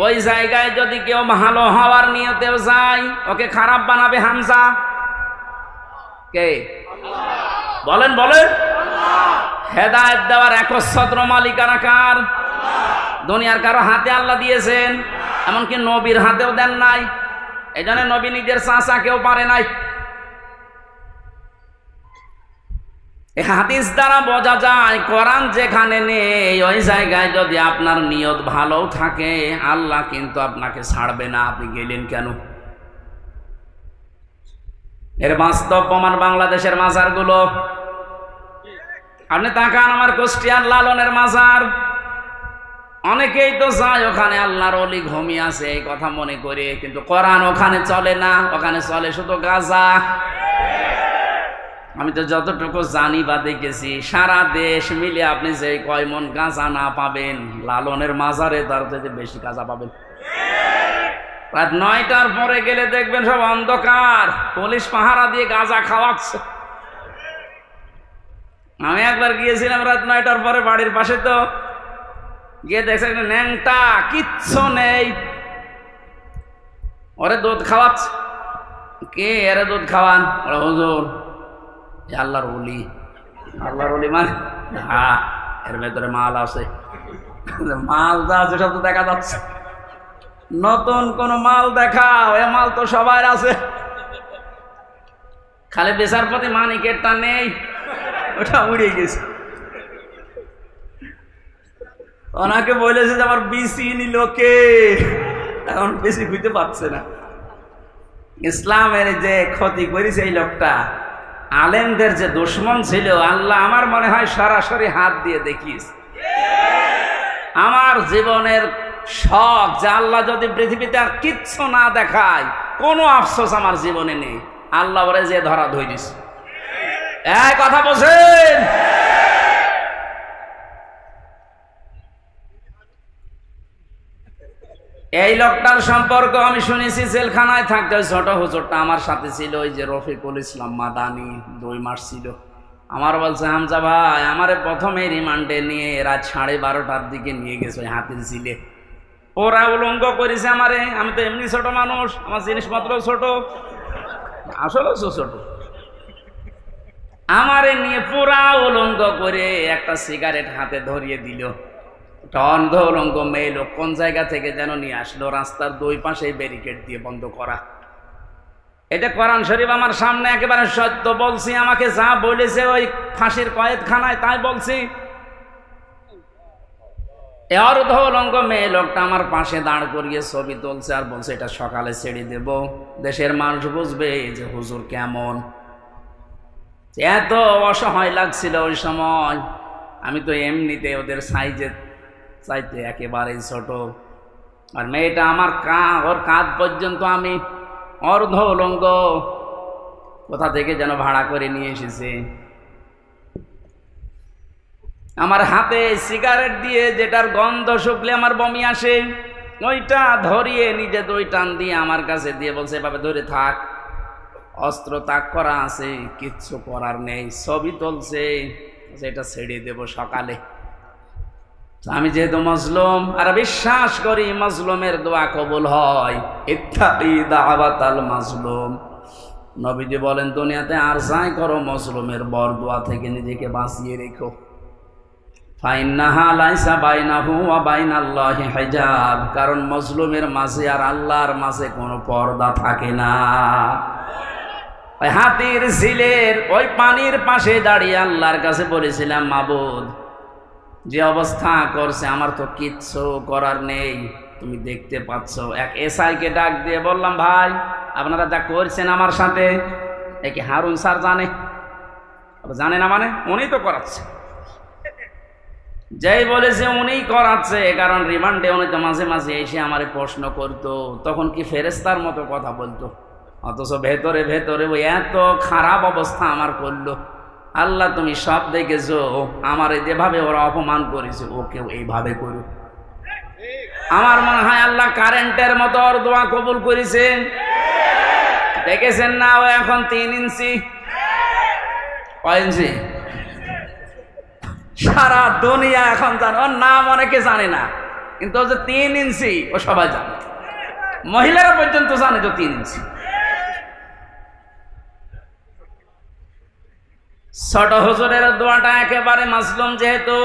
S1: ওই জায়গায় যদি কেউ ভালো হওয়ার নিয়তেও যায়, ওকে খারাপ বানাবে হামজা কে? বলেন বলেন। হেদায়েত দেওয়ার একচ্ছত্র মালিকানা কার? দুনিয়ার কারো হাতে আল্লাহ দিয়েছেন, এমনকি নবীর হাতেও দেন নাই। এই জন্য নবী নিজের চাচা কেউ পারে নাই। এই হাদিস দ্বারা বোঝা যায় কোরআন যেখানে নেই ওই জায়গায় যদি আপনার নিয়ত ভালো থাকে, আল্লাহ কিন্তু আপনাকে ছাড়বে না। আপনি গেলেন কেন? এর বাস্তব প্রমাণ বাংলাদেশের মাজারগুলো। আপনি তাকান, আমার কুষ্টিয়ার লালনের মাজার। অনেকেই তো যায় ওখানে আল্লাহর ওলি ঘুমিয়ে আছে এই কথা মনে করে, কিন্তু কোরআন ওখানে চলে না, ওখানে চলে শুধু গাঁজা। আমি তো যতটুকু জানি বা দেখেছি, সারা দেশ মিলে আপনি যে কয় মন গাঁজা না পাবেন, লালনের মাজারে তার থেকে বেশি গাঁজা পাবেন। রাত 9টার পরে গেলে দেখবেন সব অন্ধকার, পুলিশ পাহারা দিয়ে গাঁজা খাওয়াচ্ছে। আমি একবার গিয়েছিলাম রাত 9টার পরে বাড়ির পাশে, তো গিয়ে দেখছে ন্যাংটা, কিচ্ছু নেই, ওরে দুধ খাওয়াচ্ছে। কে এরে দুধ খাওয়ান? হুজুর আল্লাহর ওলি। আল্লাহর ওলি মানে? হ্যাঁ, এর ভেতরে মাল আছে। মাল যা আছে সব তো দেখা যাচ্ছে। নতুন কোন মাল দেখাও, এ মাল তো সবার আছে। খালি বিচারপতি মানিকেরটা নেই, ওটা উড়ে গেছে। ওনাকে বলেছে যে আমার বিসি নিল কে, এখন বেশি খুঁজতে পারছে না। ইসলামের যে ক্ষতি করেছে এই লোকটা, আলেমদের যে দুশ্মন ছিল, আল্লাহ আমার মনে হয় সরাসরি হাত দিয়ে দেখিস। আমার জীবনের শখ যে আল্লাহ যদি পৃথিবীতে আর কিচ্ছু না দেখায়, কোনো আফসোস আমার জীবনে নেই। আল্লাহ বলে যে ধরা ধরিস। এই কথা বলছেন? এই লোকটার সম্পর্ক আমি শুনেছি জেলখানায় থাকতে। ওই ছোট হুজুরটা আমার সাথে ছিল, ওই যে রফিকুল ইসলাম মাদানি, 2 মাস ছিল। আমার বলছে, হামজা ভাই আমারে প্রথমে রিমান্ডে নিয়ে রাত 12:30টার দিকে নিয়ে গেছে ওই হাতির ঝিলে। ওরা উলঙ্গ করেছে আমারে। আমি তো এমনি ছোট মানুষ, আমার জিনিসপত্র ছোট, আসলে ছোট। আমারে নিয়ে পুরা উলঙ্গ করে একটা সিগারেট হাতে ধরিয়ে দিল। অন্ধ উলঙ্গ মেয়ে লোক কোন জায়গা থেকে যেন নিয়ে আসলো, রাস্তার 2 পাশে ব্যারিকেড দিয়ে বন্ধ করা। এটা কোরআন শরীফ আমার সামনে, একেবারে সত্য বলছি। আমাকে যা বলেছে ওই ফাঁসির কয়েদখানায় তাই বলছি। অর্ধ উলঙ্গ মেয়ে লোকটা আমার পাশে দাঁড় করিয়ে ছবি তুলছে আর বলছে এটা সকালে ছেড়ে দেব, দেশের মানুষ বুঝবে যে হুজুর কেমন। এত অসহায় লাগছিল ওই সময়। আমি তো এমনিতে ওদের সাইজের চাইতে একেবারেই ছোট, আর মেয়েটা আমার ওর কাঁধ পর্যন্ত আমি অর্ধ উলঙ্গ, কোথা থেকে যেন ভাড়া করে নিয়ে এসেছে। আমার হাতে সিগারেট দিয়ে, যেটার গন্ধ শুকলে আমার বমি আসে, ওইটা ধরিয়ে নিজে 2 টান দিয়ে আমার কাছে দিয়ে বলছে এভাবে ধরে থাক, অস্ত্র তাক করা আছে, কিচ্ছু করার নেই। ছবি তুলছে, এটা ছেড়ে দেব সকালে। আমি যেহেতু মজলুম আর বিশ্বাস করি মজলুমের দোয়া কবুল হয়, ইত্তাকি দাওয়াতাল মাজলুম। নবীজি বলেন দুনিয়াতে আর যাই করো মজলুমের বরদোয়া থেকে নিজেকে বাঁচিয়ে রেখো। ফাইন্নাহা লাইসা বাইনাহু ওয়া বাইনাল্লাহি হিজাব, কারণ মজলুমের মাঝে আর আল্লাহর মাঝে কোনো পর্দা থাকে না। ওই হাতির ঝিলের ওই পানির পাশে দাঁড়িয়ে আল্লাহর কাছে বলেছিলাম, মাবুদ যে অবস্থা করছে আমার তো কিচ্ছু করার নেই, তুমি দেখতে পাচ্ছ। এক এসআইকে ডাক দিয়ে বললাম, ভাই আপনারা যা করছেন আমার সাথে, একে হারুন স্যার জানে? জানে না মানে? উনি তো করাচ্ছে। যেই বলেছে উনিই করাচ্ছে, কারণ রিমান্ডে উনি তো মাঝে মাঝে এসে আমারে প্রশ্ন করতো, তখন কি ফেরেস্তার মতো কথা বলতো, অথচ ভেতরে ভেতরে ওই এত খারাপ অবস্থা আমার করলো। আল্লাহ তুমি সব দেখেছো, আমার যেভাবে ওরা অপমান করেছে ওকেও এইভাবে করো। আমার মনে হয় আল্লাহ কারেন্টের মতো ওর দোয়া কবুল করেছে। দেখেছেন না, ও এখন 3 ইঞ্চি। কয় ইঞ্চি? সারা দুনিয়া এখন জানে, ওর নাম অনেকে জানে না, কিন্তু ও যে 3 ইঞ্চি ও সবাই জানে, মহিলারা পর্যন্ত জানে তো 3 ইঞ্চি। ছোট হুজুরের দোয়াটা একেবারে মাজলুম, যেহেতু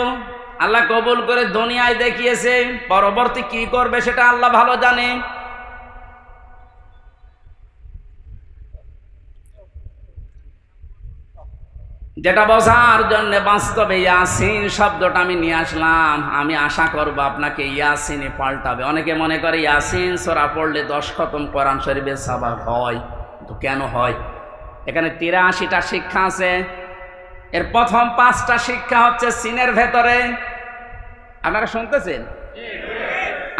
S1: আল্লাহ কবুল করে দুনিয়ায় দেখিয়েছে, পরবর্তী কি করবে সেটা আল্লাহ ভালো জানে। যেটা বোঝার জন্য বাস্তবে ইয়াসিন শব্দটা আমি নিয়ে আসলাম। আমি আশা করব আপনাকে ইয়াসিনে পাল্টাবে। অনেকে মনে করে ইয়াসিন সূরা পড়লে 10 খতম কোরআন শরীফের সওয়াব হয়, তো কেন হয়? এখানে 83টা শিক্ষা আছে। এর প্রথম 5টা শিক্ষা হচ্ছে সিনের ভেতরে। আপনারা শুনতেছেন?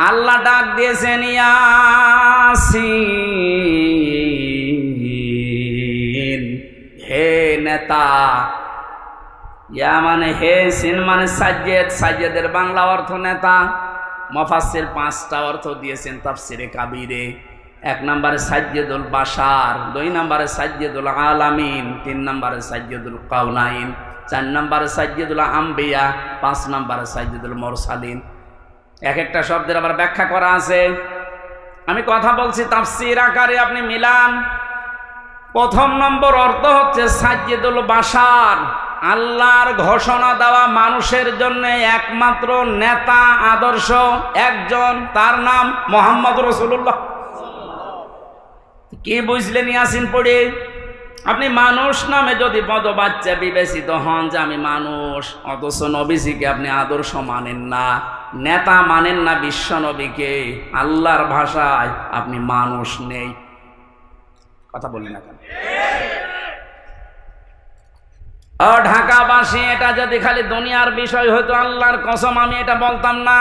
S1: আল্লাহ ডাক দিয়েছেন ইয়াসিন, হে নেতা। ইয়া মানে হে, সিন মানে সাজ্জেদ, সাজ্জেদের বাংলা অর্থ নেতা। মুফাসসির 5টা অর্থ দিয়েছেন তাফসিরে কাবীরে। 1 নম্বরে সাজ্জেদুল বাশার, 2 নম্বরে সাজ্জেদুল আলামিন, 3 নম্বরে সাজ্জেদুল কাউনাইন, 4 নম্বরে সাজ্জেদুল আম্বিয়া, 5 নম্বরে সাজ্জেদুল মুরসালিন। এক একটা শব্দের আবার ব্যাখ্যা করা আছে। আমি কথা বলছি তাফসীর আকারে, আপনি মিলান। প্রথম নম্বর অর্থ হচ্ছে সাজ্জিদুল বাশার, আল্লাহর ঘোষণা দেওয়া মানুষের জন্য একমাত্র নেতা আদর্শ একজন, তার নাম মুহাম্মদ রাসূলুল্লাহ। কি বুঝলেন ইয়াসিন পড়ে? আপনি মানুষ নামে যদি পদবাচ্চা বিবেচিত হন যে আমি মানুষ, অথচ নবীজিকে আপনি আদর্শ মানেন না, নেতা মানেন না বিশ্ব নবীকে, আল্লাহর ভাষায় আপনি মানুষ নেই। কথা বললেন না কেন? ও ঢাকাবাসী, এটা যদি খালি দুনিয়ার বিষয় হতো, আল্লাহর কসম আমি এটা বলতাম না।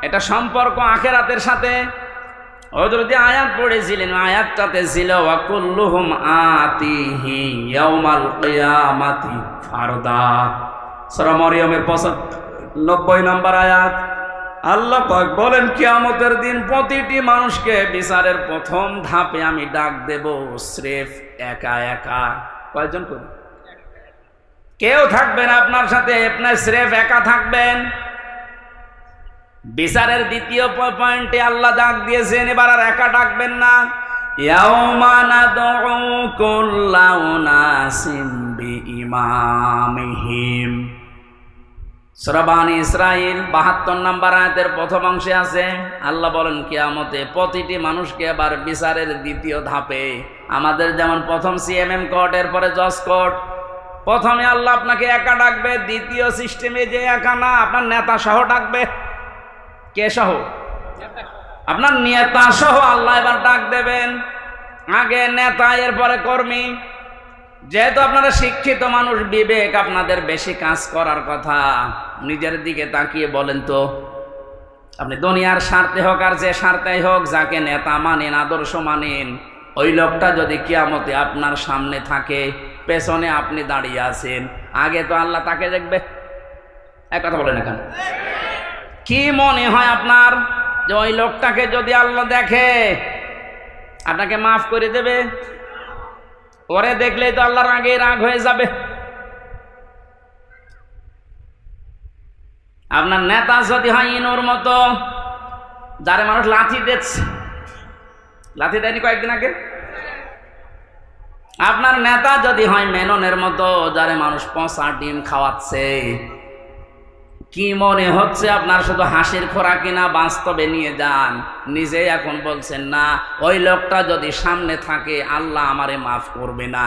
S1: এটা সম্পর্ক আখিরাতের সাথে। হযরত আয়াত পড়েছিলেন, আয়াতটাতে ছিল ওয়া কুল্লুহুম আতিহি ইয়াউমাল কিয়ামাতি ফারদা। সূরা মরিয়মের 95 নম্বর আয়াত। আল্লাহ পাক বলেন কিয়ামতের দিন প্রতিটি মানুষকে বিচারের প্রথম ধাপে আমি ডাক দেব স্রেফ একা একা। কয়জন করে? কেউ থাকবেন আপনার সাথে, আপনার স্রেফ একা থাকবেন। বিচারের দ্বিতীয় পয়েন্টে আল্লাহ ডাক দিয়েছেন, এবার আর একা ডাকবেন না। ইয়াউমা নাদউ কুল্লা উনাসিম বিইমামিহিম। সূরা বানী ইসরাঈল 72 নম্বর আয়াতের প্রথম অংশে আছে, আল্লাহ বলেন কিয়ামতে প্রতিটি মানুষকে এবার বিচারের দ্বিতীয় ধাপে, আমাদের যেমন প্রথম সিএমএম কোর্ট, এরপরে জজ কোর্ট, প্রথমে আল্লাহ আপনাকে একা ডাকবে, দ্বিতীয় সিস্টেমে যে একা না, আপনার নেতা সহ ডাকবে। কে সহ? আপনার নেতা সহ আল্লাহ এবার ডাক দেবেন। আগে নেতা, এরপরে কর্মী। যেহেতু আপনারা শিক্ষিত মানুষ, বিবেক আপনাদের বেশি কাজ করার কথা, নিজের দিকে তাকিয়ে বলেন তো, আপনি দুনিয়ার স্বার্থে হোক আর যে স্বার্থেই হোক, যাকে নেতা মানেন, আদর্শ মানেন, ওই লোকটা যদি কিয়ামতে আপনার সামনে থাকে, পেছনে আপনি দাঁড়িয়ে আছেন, আগে তো আল্লাহ তাকে দেখবে। এক কথা বলেন না কেন? কি মনে হয় আপনার যে ওই লোকটাকে যদি আল্লাহ দেখে আপনাকে মাফ করে দেবে? ওরে দেখলেই তো আল্লাহর আগে রাগ হয়ে যাবে। আপনার নেতা যদি হয় ইনুর মতো, যারে মানুষ লাথি দিচ্ছে, লাথি দেয়নি কয়েকদিন আগে? আপনার নেতা যদি হয় মেননের মতো, যারে মানুষ পচা ডিম খাওয়াচ্ছে, কি মনে হচ্ছে আপনার শুধু হাসির খোরাকি না, বাস্তবে নিয়ে যান। নিজেই এখন বলছেন না, ওই লোকটা যদি সামনে থাকে আল্লাহ আমারে মাফ করবে না,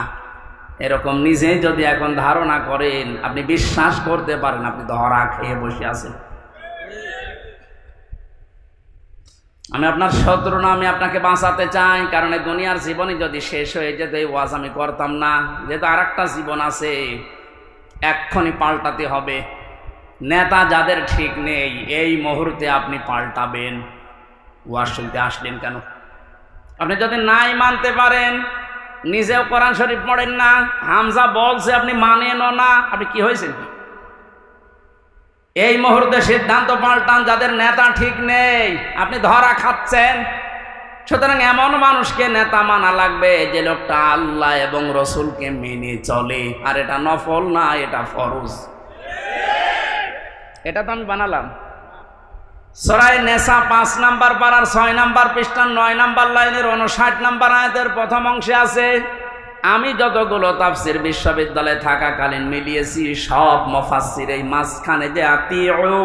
S1: এরকম নিজেই যদি এখন ধারণা করেন, আপনি বিশ্বাস করতে পারেন আপনি ধরা খেয়ে বসে আছেন। আমি আপনার শত্রু না, আমি আপনাকে বাঁচাতে চাই। কারণ এই দুনিয়ার জীবনে যদি শেষ হয়ে যেত, এই ওয়াজ আমি করতাম না। যেহেতু আর একটা জীবন আছে, এক্ষুনি পাল্টাতে হবে। নেতা যাদের ঠিক নেই, এই মুহূর্তে আপনি পাল্টাবেন। ওয়াজ শুনতে আসলেন কেন? আপনি যদি নাই মানতে পারেন, নিজেও কোরআন শরীফ পড়েন না, হামজা বলছে আপনি মানেনও না, আপনি কি হয়েছেন? এই মুহূর্তে সিদ্ধান্ত পাল্টান। যাদের নেতা ঠিক নেই, আপনি ধরা খাচ্ছেন। সুতরাং এমন মানুষকে নেতা মানা লাগবে যে লোকটা আল্লাহ এবং রসুলকে মেনে চলে। আর এটা নফল না, এটা ফরজ। এটা তো আমি বানালাম। সূরা নেসা 5 নাম্বার পারার 6 নাম্বার পৃষ্ঠার 9 নাম্বার লাইনের 59 নাম্বার আয়াতের প্রথম অংশে আছে, আমি যতগুলো তাফসীর বিশ্ববিদ্যালয়ে থাকাকালীন মিলিয়েছি, সব মুফাসসির এই মাঝখানে যে আতিউ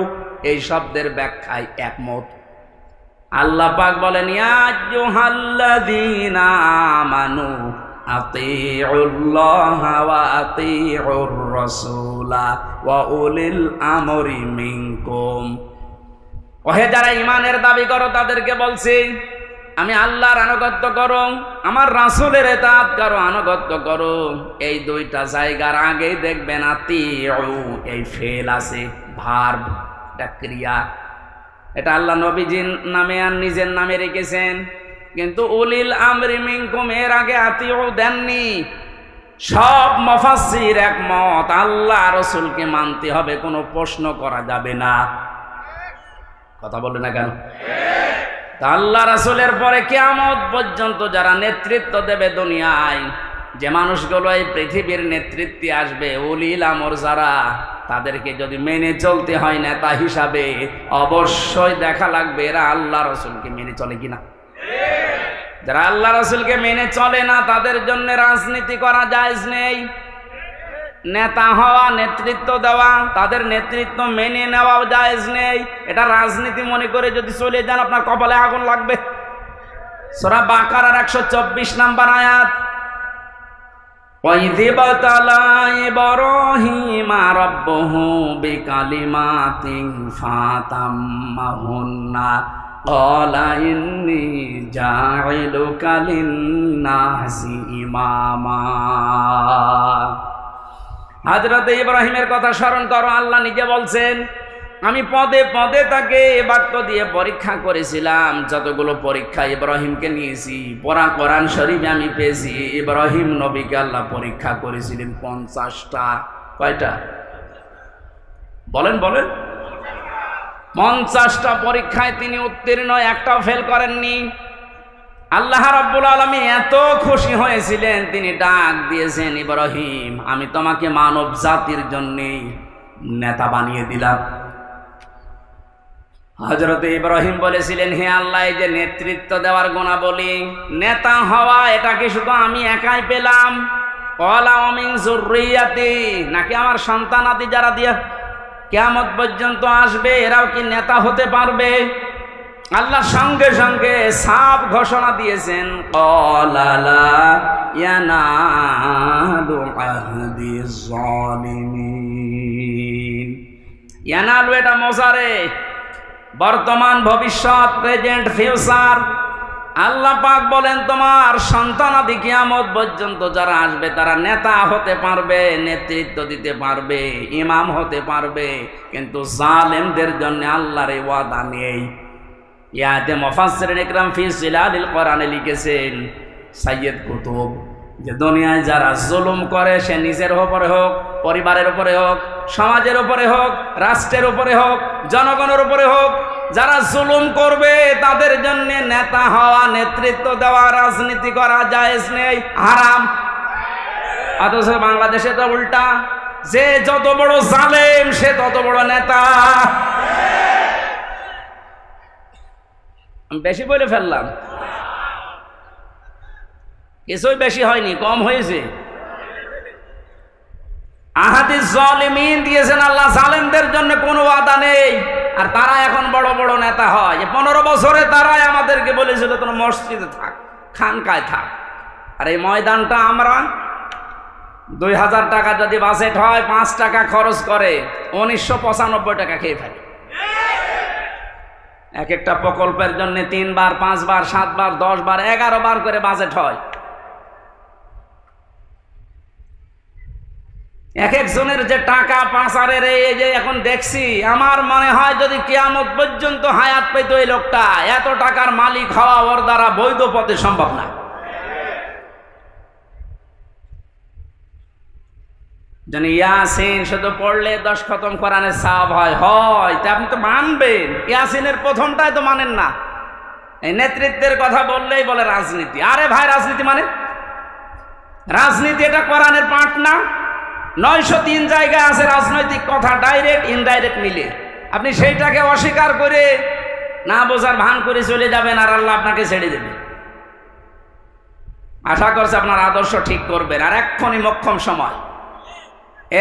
S1: এই শব্দের ব্যাখ্যায় একমত। আল্লাহ পাক বলেন, ইয়া আইয়ুহাল্লাযীনা আমানু আতিউল্লাহা ওয়া আতিউর রাসূলা ওয়া উলিল আমরি মিনকুম। ওহে যারা ঈমানের দাবি করো, তাদেরকে বলছি, আমি আল্লাহর আনুগত্য করো, আমার রাসূলের ইতাআত করো, আনুগত্য করো। এই দুইটা জায়গার আগেই দেখবেন আতিউ এই ফেল আছে, ভার্ব, এটা ক্রিয়া। এটা আল্লাহ নবীজির নামে আর নিজের নামে রেখেছেন, কিন্তু উলিল আমরি মিনকুম এর আগে আতিউ দেননি। সব মুফাসসির একমত, আল্লাহ রাসূলকে মানতে হবে, কোনো প্রশ্ন করা যাবে না। কথা বলে না কেন? আল্লাহ রাসূলের পরে কিয়ামত পর্যন্ত যারা নেতৃত্ব দেবে দুনিয়ায়, যে মানুষগুলো এই পৃথিবীর নেতৃত্বে আসবে, উলিল আমর যারা, তাদেরকে যদি মেনে চলতে হয় নেতা হিসাবে, অবশ্যই দেখা লাগবে এরা আল্লাহ রাসূলকে মেনে চলে কিনা। যারা আল্লাহ রাসূলকে মেনে চলে না তাদের জন্য রাজনীতি করা জায়েজ নেই। নেতা হওয়া, নেতৃত্ব দেওয়া, তাদের নেতৃত্ব মেনে নেওয়াও জায়েজ নেই। এটা রাজনীতি মনে করে যদি চলে যান আপনার কপালে আগুন লাগবে। সূরা বাকারার 124 নম্বর আয়াত, وَإِذِ ابْتَلَى إِبْرَاهِيمَ رَبُّهُ بِكَلِمَاتٍ فَأَتَمَّهُنَّ قَالَ إِنِّي جَاعِلُكَ لِلنَّاسِ إِمَامًا। হযরত ইব্রাহিমের কথা স্মরণ করো। আল্লাহ নিজে বলছেন, আমি পদে পদে তাকে বাক্য দিয়ে পরীক্ষা করেছিলাম। যতগুলো পরীক্ষা ইব্রাহিমকে নিয়েছি পড়া কোরআন শরীফে আমি পেয়েছি। ইব্রাহিম নবীকে আল্লাহ পরীক্ষা করেছিলেন 50টা। কয়টা বলেন বলেন? 50টা পরীক্ষায় তিনি উত্তীর্ণ, একটাও ফেল করেননি। আল্লাহ রাব্বুল আলামিন এত খুশি হয়েছিলেন, তিনি ডাক দিয়েছেন, ইব্রাহিম আমি তোমাকে মানব জাতির জন্য নেতা বানিয়ে দিলাম। হযরত ইব্রাহিম বলেছিলেন, হে আল্লাহ, এই যে নেতৃত্ব দেওয়ার গুণাবলী, নেতা হওয়া, এটা কি শুধু আমি একাই পেলাম? ক্বালা ওয়া মিন যুররিয়াতি, নাকি আমার সন্তানাদি যারা দিয়া কিয়ামত পর্যন্ত আসবে এরাও কি নেতা হতে পারবে? আল্লাহ সঙ্গে সঙ্গে সাফ ঘোষণা দিয়েছেন, ক্বালা লা ইয়ানালু আহদিজ জালিমিন। ইয়ানালু এটা মোজারে, বর্তমান, ভবিষ্যৎ, প্রেজেন্ট, ফিউচার। আল্লাহ পাক বলেন তোমার সন্তানাদি কিয়ামত পর্যন্ত যারা আসবে তারা নেতা হতে পারবে, নেতৃত্ব দিতে পারবে, ইমাম হতে পারবে, কিন্তু জালেমদের জন্য আল্লাহর এই ওয়াদা নেই। ইয়াতে মুফাসসিরিন ইকরাম ফি জিলালিল কোরআনে লিখেছেন সাইয়্যিদ কুতুব, যে দুনিয়ায় যারা জুলুম করে, সে নিজের উপরে হোক, পরিবারের উপরে হোক, সমাজের উপরে হোক, রাষ্ট্রের উপরে হোক, জনগণের উপরে হোক, যারা জুলুম করবে তাদের জন্য নেতা হওয়া, নেতৃত্ব দেওয়া, রাজনীতি করা জায়েজ নেই, হারাম। অথচ বাংলাদেশে তো উল্টা, যে যত বড় জালেম সে তত বড় নেতা। বেশি বলে ফেললাম? কিছুই বেশি হয়নি, কম হয়েছে। আহাদিস জালিমিন দিয়েছেন আল্লাহ, জালেমদের জন্য কোনো ওয়াদা নেই। আর তারা এখন বড় বড় নেতা হয়। 15 বছরে তারাই আমাদেরকে বলেছিল তোমরা মসজিদে থাক, খানকায় থাক। আর এই ময়দানটা আমরা 2000 টাকা যদি বাজেট হয়, 5 টাকা খরচ করে 1995 টাকা খেয়ে ফেলে। এক একটা প্রকল্পের জন্য 3 বার, 5 বার, 7 বার, 10 বার, 11 বার করে বাজেট হয়। এক একজনের যে টাকা পাচারের, এই যে এখন দেখছি, আমার মনে হয় যদি কিয়ামত পর্যন্ত হায়াত পেত এই লোকটা, এত টাকার মালিক হওয়া ওর দ্বারা বৈধ পথে সম্ভব না। জানি ইয়াসিন শুধু পড়লে 10 খতম কোরআনের সওয়াব হয়, তা আপনি তো মানবেন। ইয়াসিনের প্রথমটাই তো মানেন না। এই নেতৃত্বের কথা বললেই বলে রাজনীতি। আরে ভাই, রাজনীতি মানে রাজনীতি এটা কোরআনের পাঠ না? 903 জায়গায় আছে রাজনৈতিক কথা, ডাইরেক্ট ইনডাইরেক্ট মিলে। আপনি সেইটাকে অস্বীকার করে না বোঝার ভান করে চলে যাবেন, আর আল্লাহ আপনাকে ছেড়ে দেবে। আশা করছে আপনার আদর্শ ঠিক করবেন, আর এক্ষুনি মোক্ষম সময়।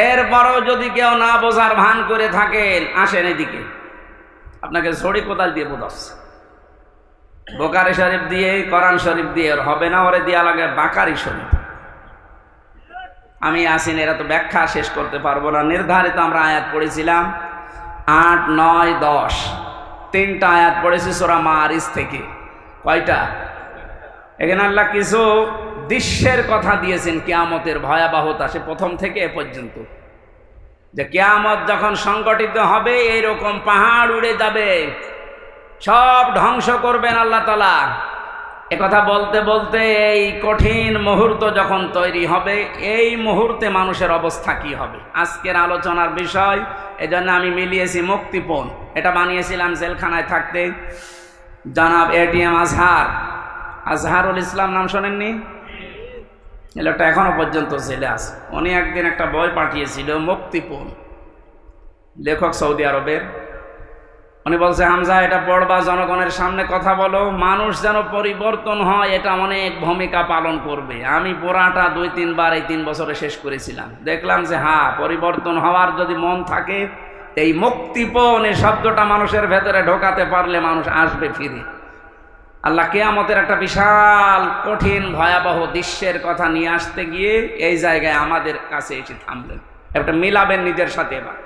S1: এরপরও যদি কেউ না বোঝার ভান করে থাকেন, আসেন এদিকে, আপনাকে ছড়ি কোদাল দিয়ে বোঝাচ্ছে। বোকারি শরীফ দিয়ে, কোরআন শরীফ দিয়ে হবে না, ওরে দিয়া লাগে বাকারি শরীফ। আমি আসিন, এরা তো ব্যাখ্যা শেষ করতে পারবো না। নির্ধারিত আমরা আয়াত পড়েছিলাম 8, 9, 10, 3টা আয়াত পড়েছি সূরা মারিজ থেকে। কয়টা? এখানে আল্লাহ কিছু দৃশ্যের কথা দিয়েছেন, কিয়ামতের ভয়াবহতা, সে প্রথম থেকে এ পর্যন্ত, যে কিয়ামত যখন সংগঠিত হবে এইরকম পাহাড় উড়ে যাবে, সব ধ্বংস করবেন আল্লাহ তাআলা। একথা বলতে বলতে এই কঠিন মুহূর্ত যখন তৈরি হবে, এই মুহূর্তে মানুষের অবস্থা কি হবে আজকের আলোচনার বিষয়। এজন্য আমি মিলিয়েছি মুক্তিপণ। এটা বানিয়েছিলাম জেলখানায় থাকতে। জনাব এটিএম আজহারুল ইসলাম, নাম শোনেননি? এই লোকটা এখনো পর্যন্ত জেলে আছে। উনি একদিন একটা বই পাঠিয়েছিল, মুক্তিপণ, লেখক সৌদি আরবের। উনি বলছে, হামজা এটা পড়বা, জনগণের সামনে কথা বলো, মানুষ যেন পরিবর্তন হয়, এটা অনেক ভূমিকা পালন করবে। আমি পড়াটা 2-3 বার এই 3 বছরে শেষ করেছিলাম। দেখলাম যে হ্যাঁ, পরিবর্তন হওয়ার যদি মন থাকে, এই মুক্তিপণ এই শব্দটা মানুষের ভেতরে ঢোকাতে পারলে মানুষ আসবে ফিরে। আল্লাহ কিয়ামতের একটা বিশাল কঠিন ভয়াবহ দৃশ্যের কথা নিয়ে আসতে গিয়ে এই জায়গায় আমাদের কাছে এসে থামলেন। একটা মিলাবেন নিজের সাথে। এবার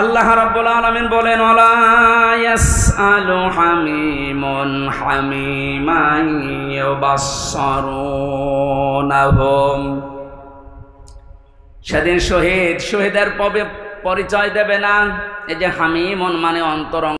S1: আল্লাহ রাব্বুল আলামিন বলেন, ওয়ালা ইয়াসআলু হামিমুন হামিমান ইউবাসসারুনহুম। সেদিন শহীদের পরিচয় দেবে না। এই যে হামিমুন মানে অন্তরঙ্গ।